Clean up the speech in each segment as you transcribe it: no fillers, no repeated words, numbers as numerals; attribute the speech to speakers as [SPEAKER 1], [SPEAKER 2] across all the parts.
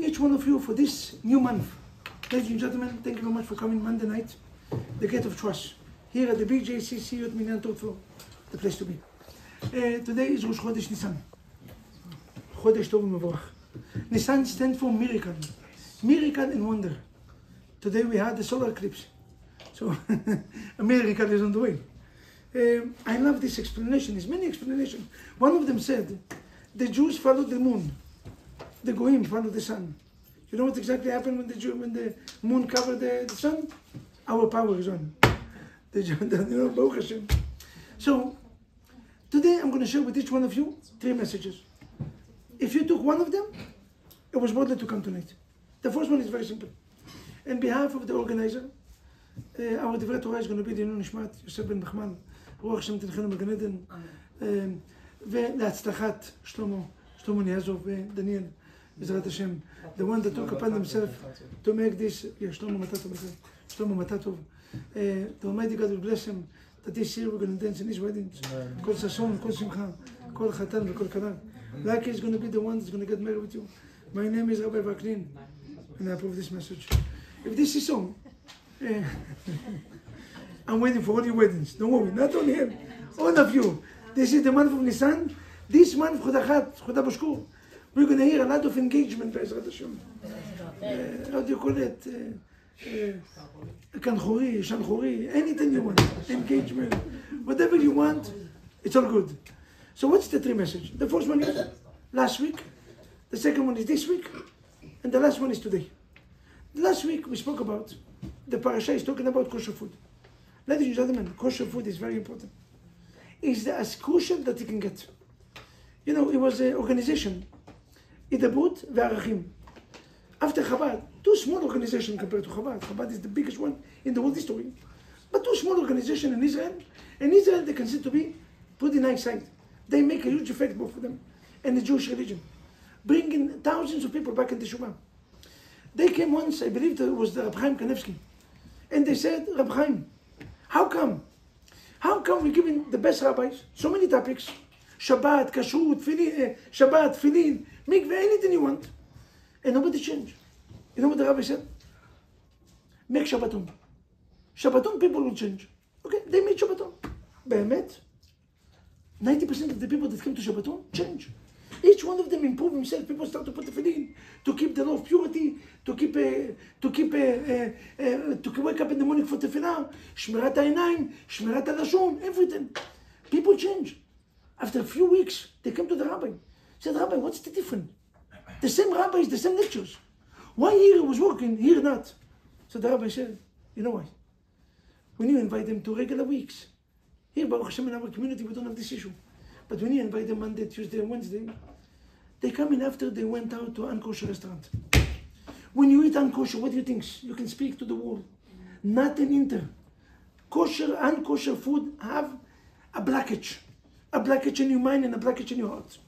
[SPEAKER 1] each one of you for this new month. Ladies and gentlemen, thank you very much for coming Monday night. The Gate of Trust. Here at the BJCC at Minyan Top Floor. The place to be. Today is Rosh Chodesh Nissan. Chodesh Tov Mevorach. Nissan stands for miracle. Miracle and wonder. Today we had the solar eclipse. So a miracle is on the way. I love this explanation. There's many explanations. One of them said, the Jews followed the moon. The Goyim followed the sun. You know what exactly happened when the moon covered the sun? Our power is on. Baruch Hashem. So, today I'm going to share with each one of you 3 messages. If you took one of them, it was worth it to come tonight. The first one is very simple. On behalf of the organizer, our Divrei Torah is going to be the Nishmat Yosef ben Nachman, Ruach Hashem Tilchenu Began Eden, ולהצלחת שלמה ניאזוב ודניאל, בעזרת השם, the one that took upon himself to make this, Shlomo Matatov, the Almighty God will bless him, that this year we're going to dance in his weddings, Kol Sason, Kol Simcha, Kol Chatan, Kol Kanar. Lucky is going to be the one that's going to get married with you. My name is Rabbi Vaknin, and I approve this message. If this is so, I'm waiting for all your weddings. Don't worry, not only him, all of you. This is the month of Nissan. This month, Chodachat, Chodabashkur, we're going to hear a lot of engagement, Be'ezrat Hashem. How do you call it? Kanchori, Shanchori, anything you want. Engagement. Whatever you want, it's all good. So what's the 3 messages? The first one is last week. The second one is this week. And the last one is today. Last week we spoke about, the parasha is talking about kosher food. Ladies and gentlemen, kosher food is very important. It's as kosher that you can get. You know, it was an organization, Idabut ve'Arachim. After Chabad, 2 small organizations compared to Chabad. Chabad is the biggest one in the world history. But 2 small organizations in Israel. In Israel, they consider to be pretty nice side. They make a huge effect both of them and the Jewish religion, bringing thousands of people back in Teshuvah. They came once, I believe it was the Reb Chaim Kanevsky, and they said, Reb Chaim, how come we're giving the best rabbis so many topics, Shabbat, Kashrut, Tefillin, Mikveh, anything you want, and nobody changed. You know what the rabbi said? Make Shabbaton. Shabbaton people will change. Okay, they made Shabbaton. Be'emet, 90% of the people that came to Shabbaton change. Each one of them improve himself. People start to put the tefillin, to keep the law of purity, to wake up in the morning for tefillah, shmirat ha'inayim, shmirat ha'lashon, everything. People change. After a few weeks, they came to the rabbi. Said, Rabbi, what's the difference? The same rabbis, the same lectures. Why here it was working, here not? So the rabbi said, you know why? When you invite them to regular weeks, here, Baruch Hashem, in our community, we don't have this issue. But when you invite them Monday, Tuesday, and Wednesday, they come in after they went out to an unkosher restaurant. When you eat unkosher, what do you think? You can speak to the world. Not an inter. Kosher, unkosher food have a blockage. A blockage in your mind and a blockage in your heart.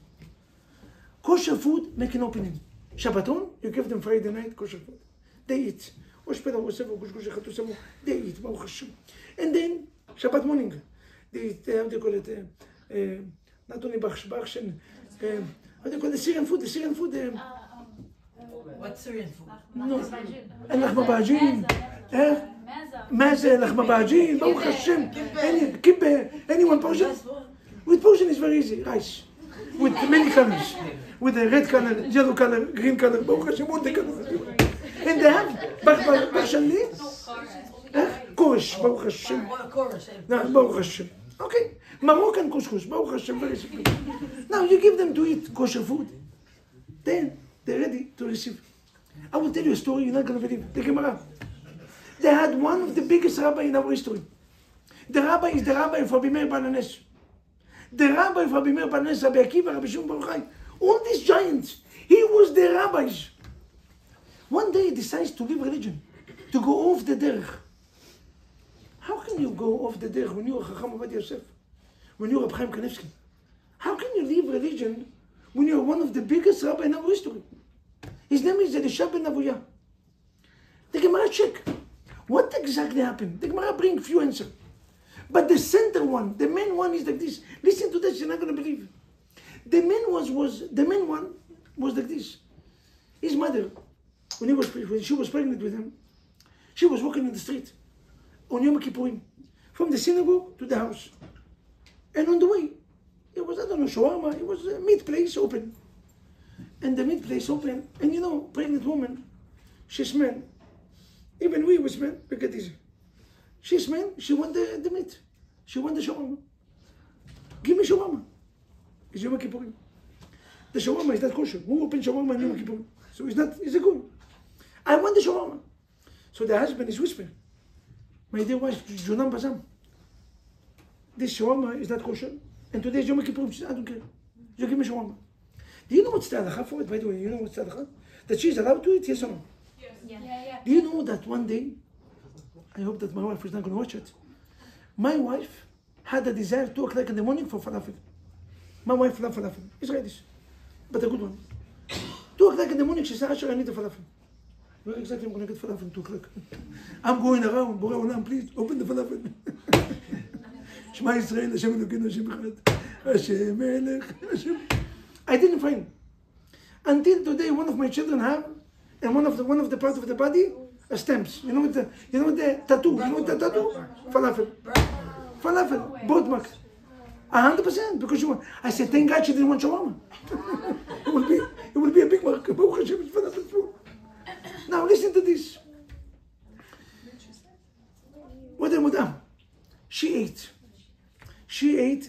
[SPEAKER 1] Kosher food, make an opening. Shabbaton, you give them Friday night kosher food. They eat. They eat, Baruch Hashem. And then, Shabbat morning, they eat, how do you call it? Not only Bachsh and how do you call the Syrian food? The Syrian food.
[SPEAKER 2] What Syrian food?
[SPEAKER 1] No. Lachma ba'ajin. Meze, lachma ba'ajin. Baruch Hashem. Anyone Persian? With Persian is very easy. Rice. With many colors. With a red color, yellow color, green color. Baruch Hashem, all the colors. And they have Bachshani. Korish. Baruch Hashem. Baruch Hashem. Okay. Moroccan couscous, Baruch Hashem, very simple. Now you give them to eat kosher food, then they're ready to receive. I will tell you a story you're not going to believe. The Gemara. They had one of the biggest rabbis in our history. The rabbi is the rabbi of Rabbi Meir Bananes. The rabbi of Rabbi Meir Bananes, Rabbi Akiva, Rabbi Shimon Bar Yochai. All these giants. He was the rabbis. One day he decides to leave religion, to go off the derech. How can you go off the derech when you're Chacham Avad Yosef? When you're Reb Chaim Kanevsky? How can you leave religion when you're one of the biggest rabbis in our history? His name is Elisha ben Avuya. The Gemara check. What exactly happened? The Gemara bring few answers. But the center one, the main one is like this. Listen to this, you're not going to believe. The main one was like this. His mother when she was pregnant with him, she was walking in the street on Yom Kippurim, from the synagogue to the house. And on the way, it was, I don't know, shawarma, it was a meat place open. And the meat place open, and you know, pregnant woman, she smell. Even we smell, look at this. She smell, she want the meat. She want the shawarma. Give me shawarma. It's Yom Kippurim. The shawarma is not kosher. Who opened shawarma in Yom Kippurim? So it's a good. I want the shawarma. So the husband is whispering, my dear wife, Junam Bazam, this shawarma is not kosher. And today is Yom Kippurim. She said, I don't care. You give me shawarma. Do you know what's the halakha for it? By the way, you know what's the halakha? That she's allowed to eat, yes or no?
[SPEAKER 2] Yes. Yeah.
[SPEAKER 1] Do you know that one day, I hope that my wife is not going to watch it, my wife had a desire 2 o'clock in the morning for falafel. My wife loves falafel. Israelis, but a good one. 2 o'clock in the morning, she said, Asher, I need a falafel. Where exactly I'm going to get falafel at 2 o'clock? I'm going around, Borei Olam, please, open the falafel. Shema Yisrael, Hashem Elokeinu, Hashem Echad, Hashem Melech, Hashem. I didn't find. Until today, one of my children have, and one of the parts of the body, stamps. You know what the tattoo? You know what the tattoo? Falafel, birthmark. 100%, because I said, thank God she didn't want shawarma. it will be a big mark. Baruch Hashem, it's falafel food. Now listen to this. What am? She ate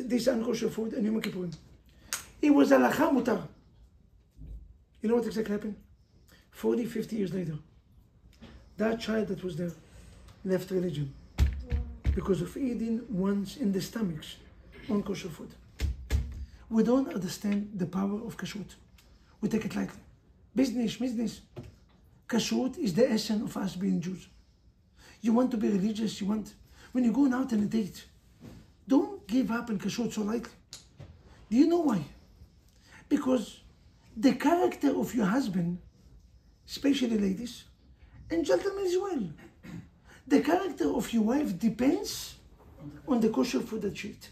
[SPEAKER 1] this unkosher food in Yom Kippurim. It was halakha mutar. You know what exactly happened? 40, 50 years later, that child that was there left religion because of eating once in the stomachs unkosher food. We don't understand the power of kashrut. We take it lightly. Business. Kashrut is the essence of us being Jews. You want to be religious, when you're going out on a date, don't give up on kashrut so lightly. Do you know why? Because the character of your husband, especially ladies, and gentlemen as well, the character of your wife depends on the kosher food that she eats.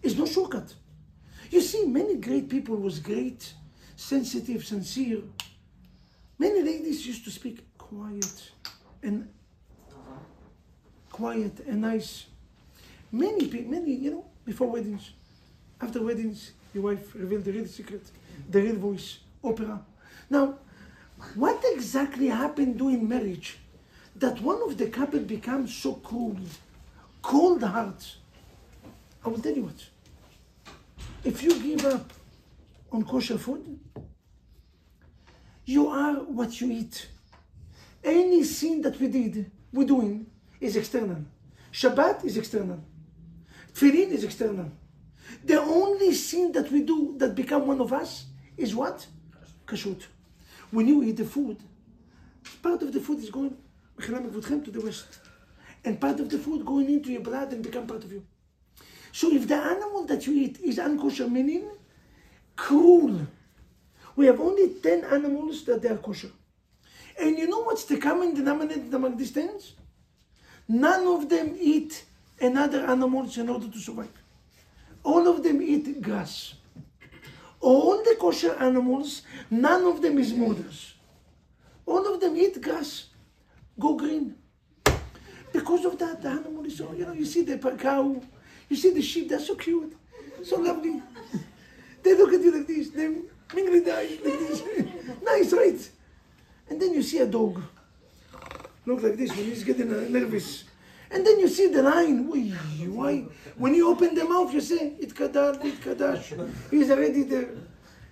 [SPEAKER 1] It's no shortcut. You see, many great people was great, sensitive, sincere. Many ladies used to speak quiet and nice. Many, before weddings, after weddings, your wife revealed the real secret, the real voice, opera. Now, what exactly happened during marriage that one of the couple becomes so cold heart? I will tell you what. If you give up on kosher food, you are what you eat. Any sin that we're doing is external. Shabbat is external. Tefillin is external. The only sin that we do that become one of us is what? Kashrut. When you eat the food, part of the food is going to the west. And part of the food going into your blood and become part of you. So if the animal that you eat is unkosher, meaning cruel, we have only 10 animals that they are kosher. And you know what's the common denominator among these 10? None of them eat another animal in order to survive. All of them eat grass. All the kosher animals, none of them is mothers. All of them eat grass, go green. Because of that, the animal is so, you see the cow, you see the sheep, they're so cute, so lovely. They look at you like this, they mingly die like this. Nice, right? And then you see a dog, look like this when he's getting nervous. And then you see the lion, why? When you open the mouth, you say, it Kadash, he's already there.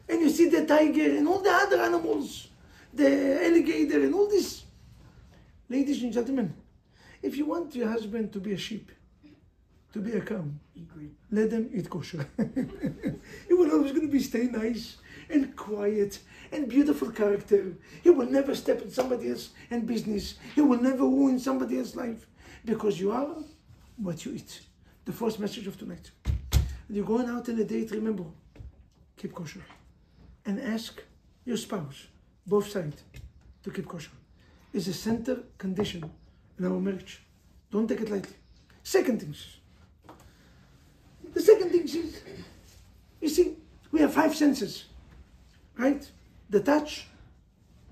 [SPEAKER 1] And you see the tiger and all the other animals, the alligator and all this. Ladies and gentlemen, if you want your husband to be a sheep, to be a cow, let them eat kosher. He will always going to be stay nice and quiet and beautiful character. He will never step in somebody else's business. He will never ruin somebody else's life. Because you are what you eat. The first message of tonight. When you're going out on a date, remember, keep kosher. And ask your spouse, both sides, to keep kosher. It's a center condition in our marriage. Don't take it lightly. The second thing is, you see, we have 5 senses, right? The touch,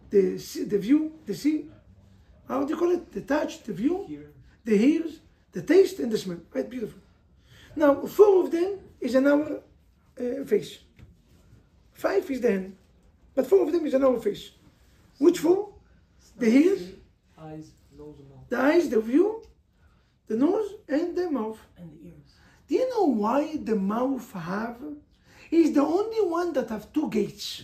[SPEAKER 1] the view, the see, how do you call it? The touch, the view, the hears, the taste, and the smell. Right, beautiful. Now, 4 of them is in our face. 5 is the hand, but 4 of them is in our face. Which 4? The ears,
[SPEAKER 3] eyes, nose, and mouth.
[SPEAKER 1] the eyes, the view, the nose, and the mouth.
[SPEAKER 2] And the ears.
[SPEAKER 1] Do you know why the mouth have? It's the only one that have 2 gates.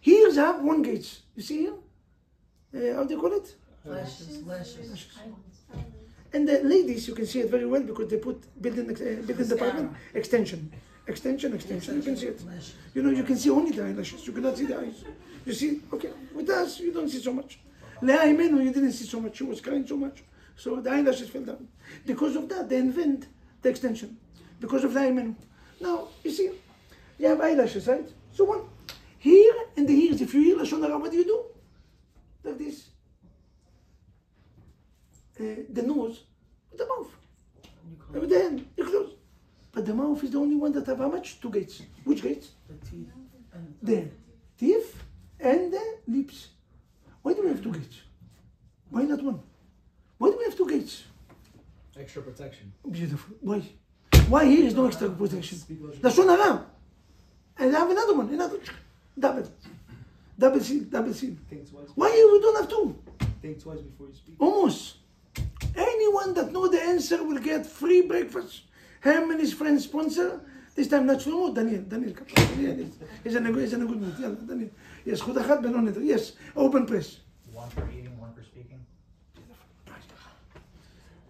[SPEAKER 1] Ears have 1 gate. You see here? How do you call it?
[SPEAKER 2] Lashes.
[SPEAKER 1] And the ladies, you can see it very well because they put building department extension. You can see it.
[SPEAKER 2] Lashes.
[SPEAKER 1] You know, you can see only the eyelashes. You cannot see the eyes. You see, okay, with us, you don't see so much. Leah Imenu, you didn't see so much. She was crying so much. So the eyelashes fell down. Because of that, they invent the extension. Because of Leah Imenu. Now, you see, you have eyelashes, right? So one, here and the ears, if you hear Lashon Hara, what do? Like this. The nose, with the mouth. With the hand, you close. But the mouth is the only one that have how much? 2 gates. Which gates?
[SPEAKER 2] The teeth. And
[SPEAKER 1] The teeth and the lips. Why do we have 2 gates? Why not 1? Why do we have 2 gates?
[SPEAKER 3] Extra protection.
[SPEAKER 1] Beautiful. Why? Why here is no extra protection? Lashon Hara. And I have another one, another double seal.
[SPEAKER 3] Think twice.
[SPEAKER 1] Why here we don't have 2?
[SPEAKER 3] Think twice before you speak.
[SPEAKER 1] Almost. Anyone that know the answer will get free breakfast. Him and his friend sponsor. This time not Shlomo, Daniel. He's in a good mood. Yeah, Daniel. Yes, Chud Achat Beno Neder. Yes, open press.
[SPEAKER 4] 1 for eating, 1 for speaking.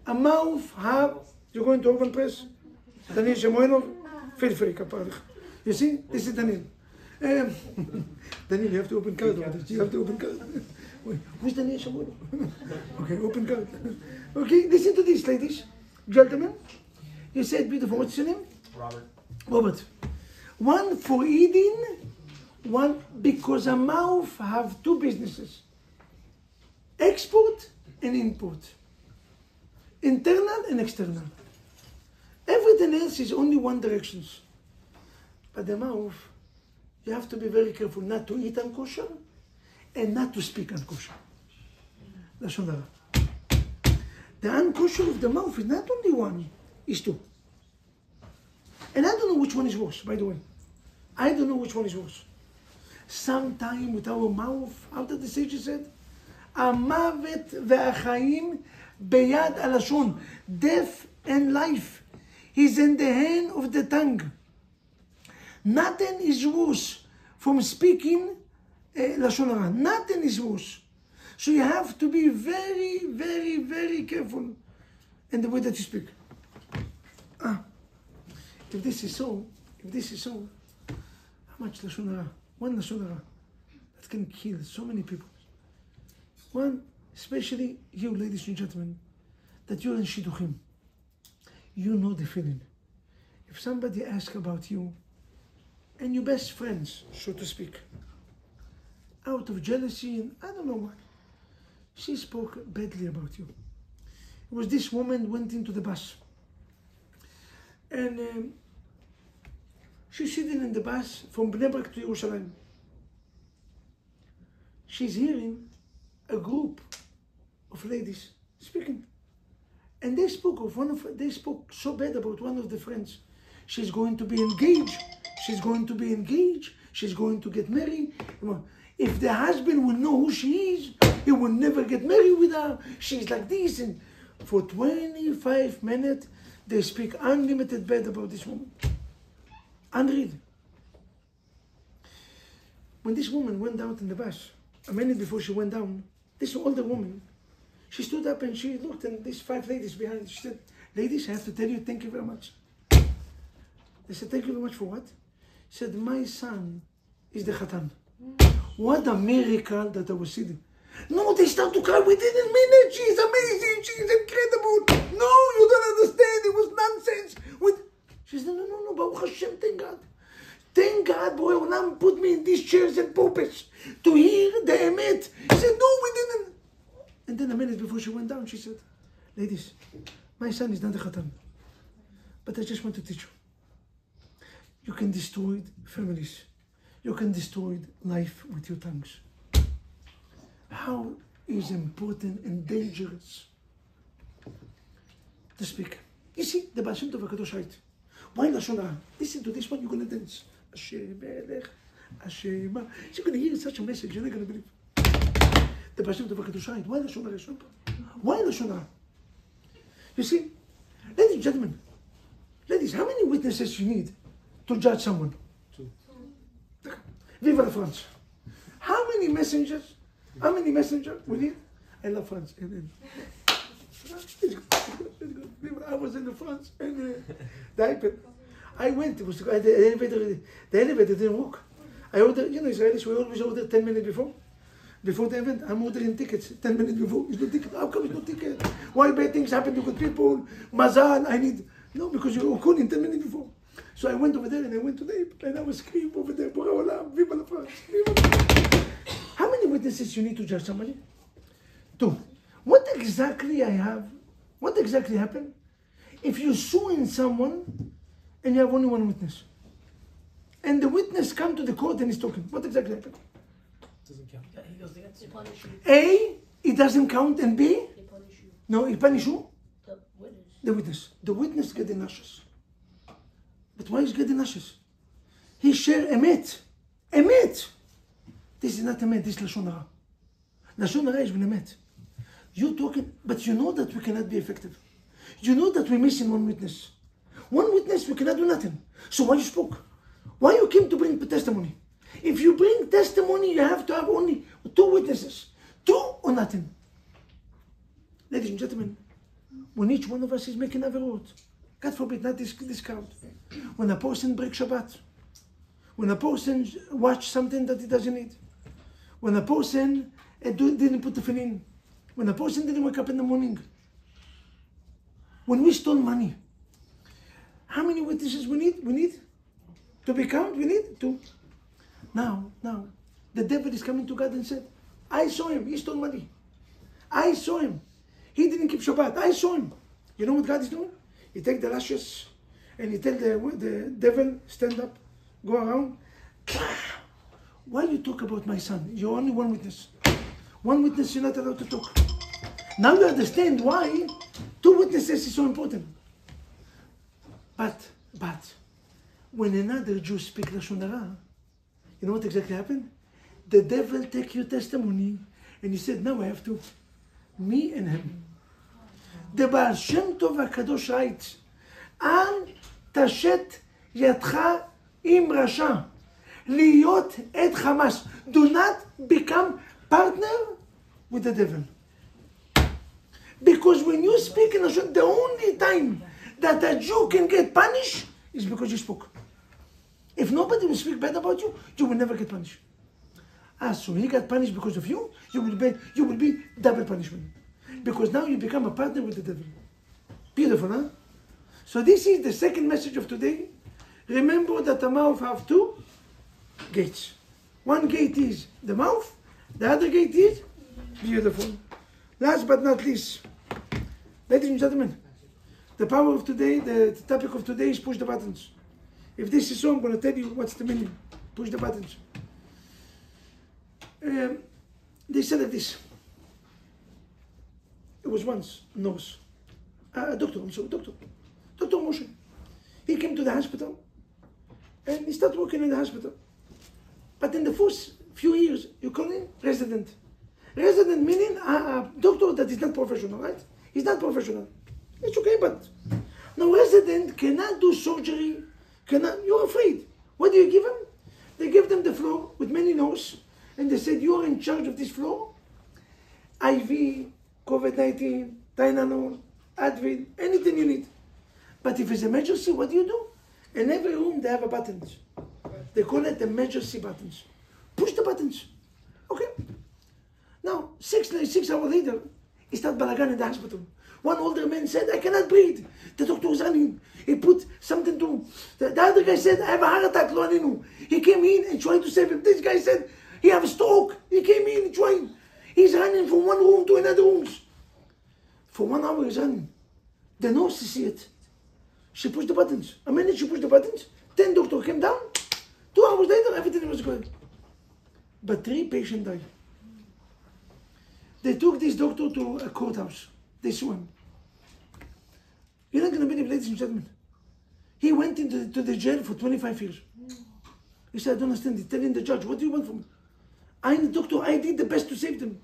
[SPEAKER 1] A mouth have, you're going to open press? Daniel Shemoinov, feel free, kaparach. You see, this is Daniel. Daniel, you have to open card. You have to open card. Wait, who's Daniel Shemoinov? Okay, open card. Okay, listen to this, ladies, gentlemen. You said beautiful. What's your name? Robert. 1 for eating, 1 because a mouth have 2 businesses. Export and import. Internal and external. Everything else is only 1 direction. But the mouth, you have to be very careful not to eat unkosher and not to speak unkosher. Lashon Hara. The unkosher of the mouth is not only 1, it's 2. And I don't know which one is worse, by the way. I don't know which one is worse. Sometime with our mouth, after the sage said, Amavet ve'achayim beyad alashon. Death and life is in the hand of the tongue. Nothing is worse from speaking Lashon Hara. Nothing is worse. So you have to be very, very, very careful in the way that you speak. If this is so, how much Lashon Hara? 1 Lashon Hara that can kill so many people. 1, especially you, ladies and gentlemen, that you're in Shidduchim. You know the feeling. If somebody asks about you, and your best friends, so to speak, out of jealousy and I don't know why, she spoke badly about you. It was this woman went into the bus. And she's sitting in the bus from Bnei Brak to Yerushalayim. She's hearing a group of ladies speaking. And they spoke so bad about one of the friends. She's going to be engaged. She's going to get married. If the husband will know who she is, he will never get married with her. She's like this. And for 25 minutes, they speak unlimited bad about this woman. Unread. When this woman went out in the bus, a minute before she went down, this older woman, she stood up and she looked and these 5 ladies behind, she said, ladies, I have to tell you, thank you very much. They said, thank you very much for what? She said, my son is the Khatan. What a miracle that I was sitting. No, they start to cry within a minute. She's amazing. She's incredible. No, you don't understand. It was nonsense. She said, no, Baruch Hashem, thank God. Thank God, Boy Olam put me in these chairs and pulpits to hear the emet. She said, no, we didn't. And then a minute before she went down, she said, ladies, my son is not a Khatan. But I just want to teach you. You can destroy families. You can destroy life with your tongues. how is important and dangerous to speak. You see, the Baal Shem Tov HaKadosh writes, why Lashon Hara? Listen to this one, you're going to dance. Hashem Elech, Hashem. You're going to hear such a message, you're not going to believe. The Baal Shem Tov HaKadosh writes, why Lashon Hara? Why Lashon Hara? You see, ladies and gentlemen, ladies, how many witnesses you need to judge someone?
[SPEAKER 3] 2.
[SPEAKER 1] Viva la France. How many messengers we need? I love France. It's good. I was in the France and the iPad. I went, it was the elevator didn't work. I ordered, Israelis, we always order 10 minutes before the event. I'm ordering tickets 10 minutes before. It's no ticket. How come it's no ticket? Why bad things happen to good people? Mazal, I need. No, because you were calling 10 minutes before. So I went over there and I went to the iPad and I was screaming over there, Bora Olam, Viva la France. Viva la France. How many witnesses you need to judge somebody? 2. What exactly happened if you sue in someone and you have only one witness? And the witness come to the court and he's talking. What exactly happened?
[SPEAKER 3] Doesn't count.
[SPEAKER 2] Yeah, he goes against you. Punish you.
[SPEAKER 1] A, it doesn't count, and B,
[SPEAKER 2] They punish you.
[SPEAKER 1] no, he punish who?
[SPEAKER 2] The witness.
[SPEAKER 1] The witness. The witness get the nashes. But why is get the nashes? He share emet. Emet. This is not emet, this is Lashon Hara. Lashon Hara is when emet. You talking, but you know that we cannot be effective. You know that we're missing one witness. One witness, we cannot do nothing. So why you spoke? Why you came to bring testimony? If you bring testimony, you have to have only 2 witnesses. 2 or nothing. Ladies and gentlemen, when each one of us is making averot, God forbid, not this crowd. When a person breaks Shabbat, when a person watch something that he doesn't need, when a person didn't put the tefillin, when a person didn't wake up in the morning, when we stole money, how many witnesses we need? We need to be counted. We need 2. Now, the devil is coming to God and said, I saw him, he stole money. I saw him. He didn't keep Shabbat. I saw him. You know what God is doing? He take the lashes and he tell the devil, stand up, go around. Why you talk about my son? You're only one witness. One witness, you're not allowed to talk. Now you understand why 2 witnesses is so important. But, when another Jew speak Lashon Hara, you know what exactly happened? The devil take your testimony and he said, now I have 2. Me and him. The Baal Shem Tov HaKadosh writes, Al tashet yadcha im rasha, liyot et Hamas. Do not become partner with the devil. Because when you speak in Lashon, the only time that a Jew can get punished is because you spoke. If nobody will speak bad about you, you will never get punished. So he got punished because of you, you will be double punishment. Because now you become a partner with the devil. Beautiful, huh? So this is the second message of today. Remember that the mouth have 2 gates. One gate is the mouth, the other gate is beautiful. Last but not least, ladies and gentlemen, the power of today, the topic of today is push the buttons. If this is so, I'm going to tell you what's the meaning. Push the buttons. They said like this. It was once a nurse, Dr. Moshe. He came to the hospital and he started working in the hospital. But in the first few years, you call him resident. Resident meaning a doctor that is not professional, right? He's not professional. It's okay, but no, resident cannot do surgery. You're afraid. What do you give them? They give them the floor with many nurses, and they said, you're in charge of this floor. IV, COVID-19, Tylenol, Advil, anything you need. But if it's emergency, what do? In every room, they have a buttons. They call it emergency buttons. Push the buttons. Okay. Now, 6 hours later, he started balagan in the hospital. One older man said, I cannot breathe. The doctor was running. He put something to... The other guy said, I have a heart attack, lo aninu. He came in and tried to save him. This guy said, he have a stroke. He came in and tried. He's running from one room to another room. For 1 hour he's running. The nurse see it. She pushed the buttons. A minute she pushed the buttons. 10 doctor came down. 2 hours later, everything was good. But 3 patients died. They took this doctor to a courthouse. They sue him. You're not going to believe, ladies and gentlemen. He went into the jail for 25 years. He said, I don't understand. He's telling the judge, what do you want from me? I'm the doctor. I did the best to save them.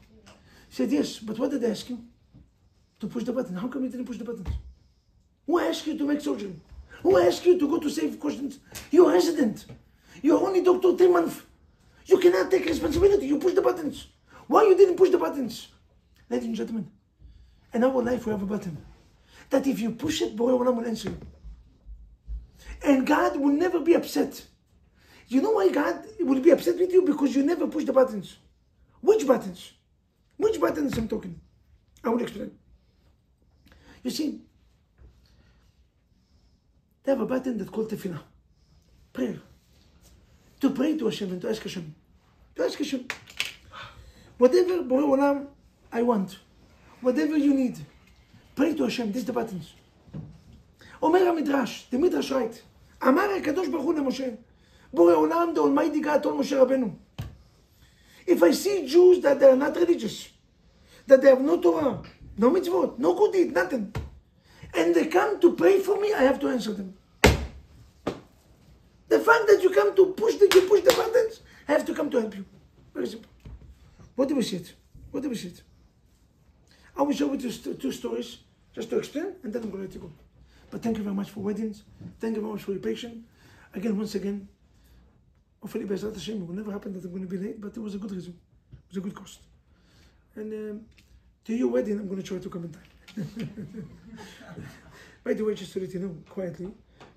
[SPEAKER 1] He said, yes, but what did they ask you? To push the button. How come you didn't push the buttons? Who asked you to make surgery? Who asked you to go to save questions? You're a resident. You're only doctor 10 months. You cannot take responsibility. You push the buttons. Why you didn't push the buttons? Ladies and gentlemen, in our life we have a button that if you push it, Borei Olam will answer you. And God will never be upset. You know why God will be upset with you? Because you never push the buttons. Which buttons? Which buttons I'm talking? I will explain. You see, they have a button that's called tefillah. Prayer. To pray to Hashem and to ask Hashem. To ask Hashem. Whatever Borei Olam I want. Whatever you need. Pray to Hashem. This is the buttons. Omer HaMidrash. The Midrash writes. Amar HaKadosh Baruch Hu LeMoshe. Borei Olam, the Almighty God, told Moshe Rabbeinu. If I see Jews that they are not religious, that they have no Torah, no mitzvot, no good deed, nothing, and they come to pray for me, I have to answer them. The fact that you come to push the buttons, I have to come to help you. Very simple. What do we see it? What do we see it? I will show you two stories just to explain, and then I'm going to let you go. But thank you very much for weddings. Thank you very much for your patience. Again, once again, hopefully, Be'ezrat Hashem, it will never happen that I'm going to be late, but it was a good reason. It was a good cost. And to your wedding, I'm going to try to come in time. By the way, just to let you know, quietly,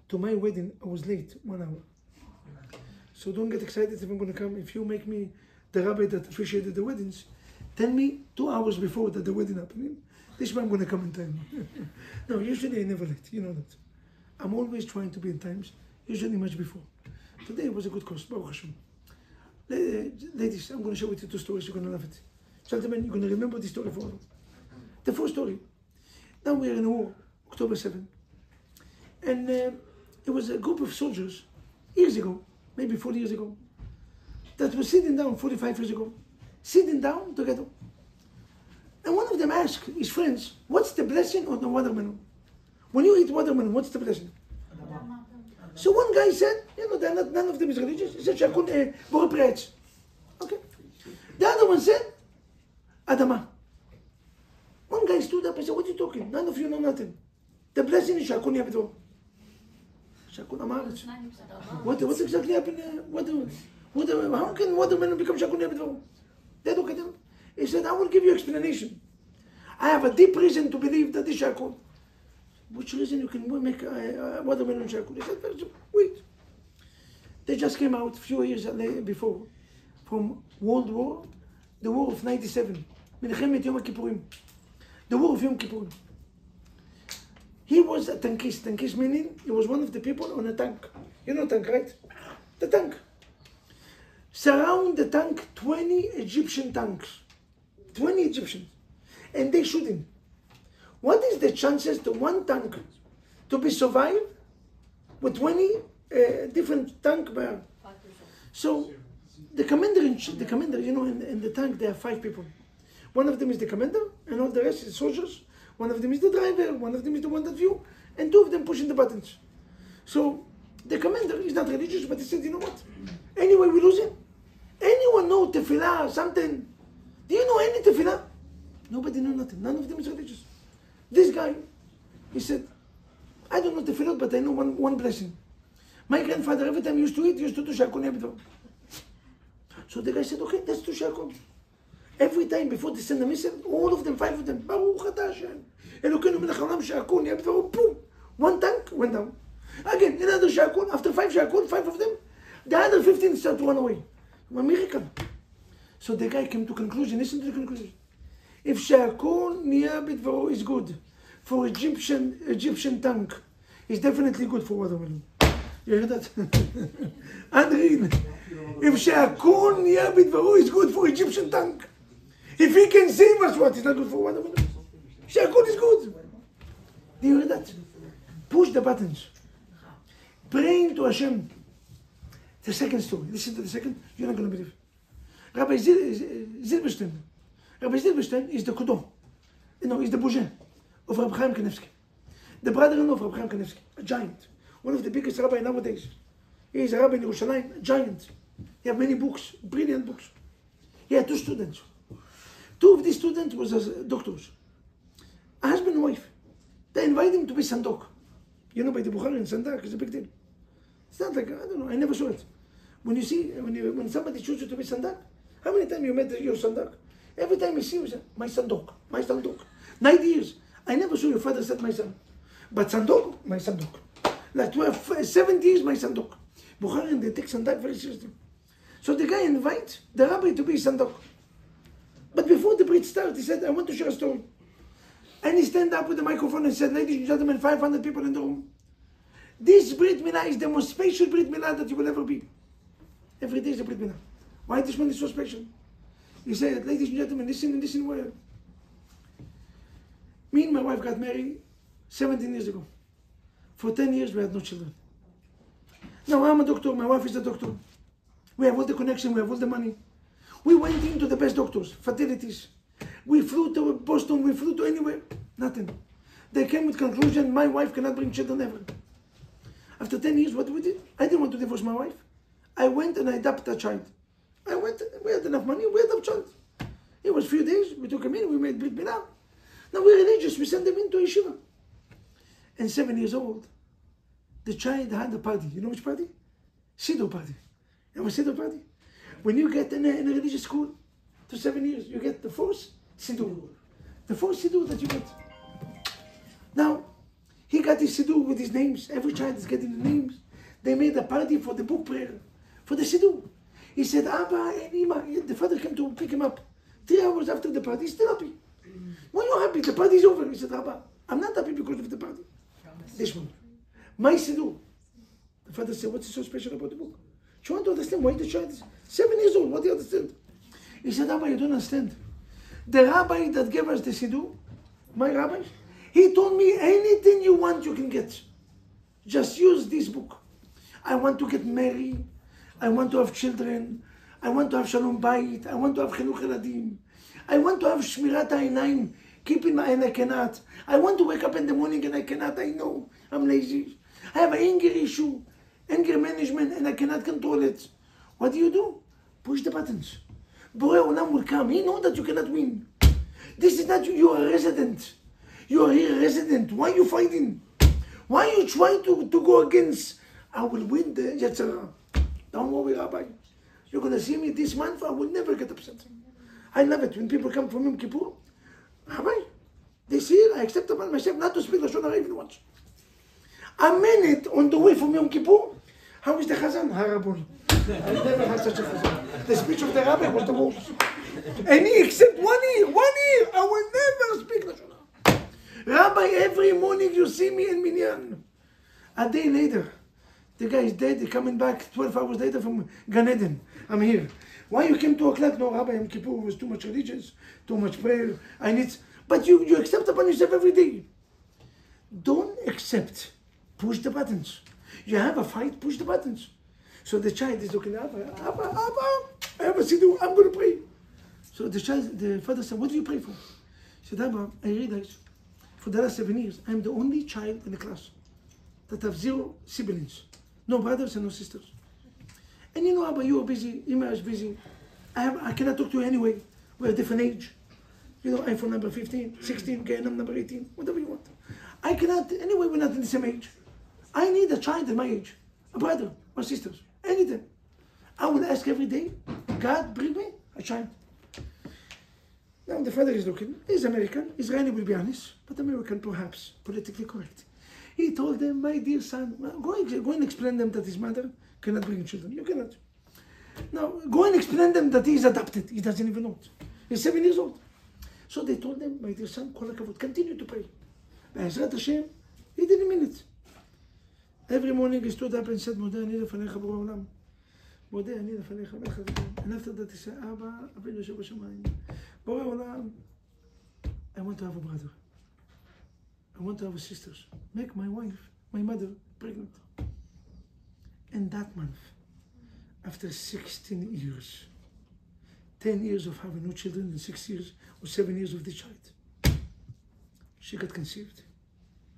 [SPEAKER 1] to my wedding, I was late 1 hour. So don't get excited if I'm going to come. If you make me the rabbi that officiated the weddings, tell me 2 hours before that the wedding happening. This way I'm going to come in time. No, usually I never late. You know that. I'm always trying to be in times, usually much before. Today it was a good cost, Baruch Hashem. Ladies, I'm going to share with you two stories, you're going to love it. Gentlemen, you're going to remember this story forever. The first story. Now we are in a war, October 7. And it was a group of soldiers, years ago, maybe 40 years ago, that were sitting down, 45 years ago, sitting down together. And one of them asked his friends, what's the blessing on the watermelon? When you eat watermelon, what's the blessing? So one guy said, you know, none of them is religious. He said, Shakun Borei Prei'etz. Okay. The other one said, Adama. One guy stood up and said, what are you talking? None of you know nothing. The blessing is Shakun Yabidvo. Shakun Amaretz. What exactly happened? How can watermelon become Shakun Yabidvo? They look at him. He said, I will give you explanation. I have a deep reason to believe that this Shakun. Which reason you can make watermelon shakul? He said, wait. They just came out a few years before from World War, the war of 97. Milchemet Yom Kippurim. The war of Yom Kippurim. He was a tankist. Tankist meaning he was one of the people on a tank. You know tank, right? The tank. Surround the tank 20 Egyptian tanks. 20 Egyptians. And they shoot him. What is the chances to one tank to be survived with 20 different tank bear? 5%. So the commander, you know, in the tank there are 5 people. One of them is the commander, and all the rest is soldiers. One of them is the driver, one of them is the one that view, and 2 of them pushing the buttons. So the commander is not religious, but he said, you know what? Anyway, we lose him. Anyone know tefillah, something? Do you know any tefillah? Nobody know nothing. None of them is religious. This guy, he said, I don't know tefillot, but I know one blessing. My grandfather, every time he used to eat, he used to do Shakun Yabidvo. So the guy said, okay, let's do Shakun. Every time before they send a missile, all of them, 5 of them, Baruch Atah Hashem, Elokeinu melech haolam Shakun Yabidvo, boom. One tank went down. Again, another Shakun, after 5 Shakun, 5 of them, the other 15 started to run away. A miracle. So the guy came to conclusion, listen to the conclusion. If Shakun Yabidvo is good for Egyptian tank, it's definitely good for watermelon. You heard that? Unreal. If Shakun Yabidvo is good for Egyptian tank, if he can save us, what is not good for watermelon? Shakun is good. Do you hear that? Push the buttons. Praying to Hashem. The second story. Listen to the second. You're not going to believe. Rabbi Zilberstein. Rabbi Silverstein is the Kodon. Is the Bouger of Rabbi Chaim Kanevsky. The brother-in-law of Rabbi Chaim Kanevsky, a giant. One of the biggest rabbis nowadays. He is a rabbi in Yerushalayim, a giant. He had many books, brilliant books. He had 2 students. 2 of these students was doctors. A husband and wife. They invited him to be Sandok. By the Bukhari in Sandak, it's a big deal. It's not like, I don't know, I never saw it. When somebody chooses you to be Sandak, how many times you met your Sandak? Every time you see you say, my Sandok, my Sandok. 9 years. I never saw your father said my son. But Sandok, my Sandok. Like 70 years, my Sandok. Bukhari, they take Sandak very seriously. So the guy invites the rabbi to be Sandok. But before the Brit started, he said, I want to share a story. And he stand up with the microphone and said, ladies and gentlemen, 500 people in the room. This Brit Milah is the most special Brit Milah that you will ever be. Every day is a Brit Milah. Why this one is so special? He said, ladies and gentlemen, listen well. Me and my wife got married 17 years ago. For 10 years, we had no children. Now, I'm a doctor, my wife is a doctor. We have all the connection, we have all the money. We went into the best doctors, fertilities. We flew to Boston, we flew to anywhere. Nothing. They came with conclusion, my wife cannot bring children ever. After 10 years, what we did? I didn't want to divorce my wife. I went and I adopted a child. We had enough money, we adopted a child. It was a few days, we took him in, we made Brit Milah. Now we're religious, we send them into yeshiva. And 7 years old, the child had a party. You know which party? Siddur party. You know a Siddur party? When you get in a religious school to 7 years, you get the first Siddur. The first Siddur that you get. Now, he got his Siddur with his names. Every child is getting the names. They made a party for the book prayer, for the Siddur. He said, Abba and Ima, the father came to pick him up. 3 hours after the party, he's still happy. Why are you happy? The party's over. He said, Abba, I'm not happy because of the party. This one. My Siddur. The father said, what's so special about the book? Do you want to understand why the child is 7 years old? What do you understand? He said, Abba, you don't understand. The rabbi that gave us the Siddur, my rabbi, he told me anything you want, you can get. Just use this book. I want to get married. I want to have children. I want to have Shalom Bayit. I want to have Chinuch Eladim. I want to have Shmirat HaEinayim. Keeping my and I cannot. I want to wake up in the morning and I cannot. I know. I'm lazy. I have an anger issue. Anger management and I cannot control it. What do? Push the buttons. Borei Olam will come. He knows that you cannot win. This is not you. You are a resident. You are here a resident. Why are you fighting? Why are you trying to go against? I will win the Yetzirah. Don't worry, Rabbi. You're going to see me this month. I will never get upset. I love it when people come from Yom Kippur. Rabbi, this year I accept upon myself not to speak Lashon Hara even once. A minute on the way from Yom Kippur. How is the Chazan? Horrible. I never had such a Chazan. The speech of the rabbi was the worst. And he accepted 1 year. 1 year. I will never speak Lashon Hara. Rabbi, every morning you see me in Minyan. A day later, the guy is dead. He's coming back 12 hours later from Gan Eden. I'm here. Why you came 2 o'clock? No, Rabbi, Yom Kippur was too much religious, too much prayer. I need. But you accept upon yourself every day. Don't accept. Push the buttons. You have a fight, push the buttons. So the child is looking at Abba, I have a siddur, I'm going to pray. So the father said, what do you pray for? He said, Abba, I realize for the last 7 years, I'm the only child in the class that have 0 siblings. No brothers and no sisters. And you know, Abba, you are busy, Ima is busy. I cannot talk to you anyway. We're a different age. You know, iPhone number 15, 16, Gainam number 18, whatever you want. I cannot, anyway, we're not in the same age. I need a child in my age, a brother or sisters, anything. I will ask every day, God, bring me a child. Now the father is looking, he's American, Israeli will be honest, but American perhaps, politically correct. He told them, my dear son, go and explain them that his mother cannot bring children. You cannot. Now, go and explain them that he is adopted. He doesn't even know it. He's 7 years old. So they told them, my dear son, kol hakavod, continue to pray. Be'ezrat Hashem, he didn't mean it. Every morning he stood up and said, Modeh ani lefanecha borei olam. Modeh ani lefanecha. And after that he said, Abba, Avinu yoshev b'shamayim. Borei olam, I want to have a brother. I want to have a sister. Make my wife, my mother, pregnant. And that month, after 16 years, 10 years of having no children and 6 years or 7 years of the child. She got conceived.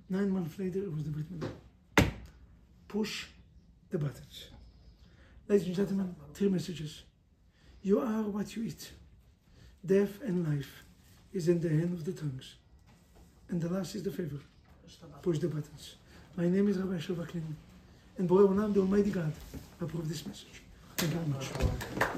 [SPEAKER 1] 9 months later, it was the Brit Milah. Push the buttons. Ladies and gentlemen, 3 messages. You are what you eat. Death and life is in the hand of the tongues. And the last is the favor. Push the buttons. My name is Rabbi Sheva Klin. And Borei Olam, the Almighty God, approve this message. Thank you very much.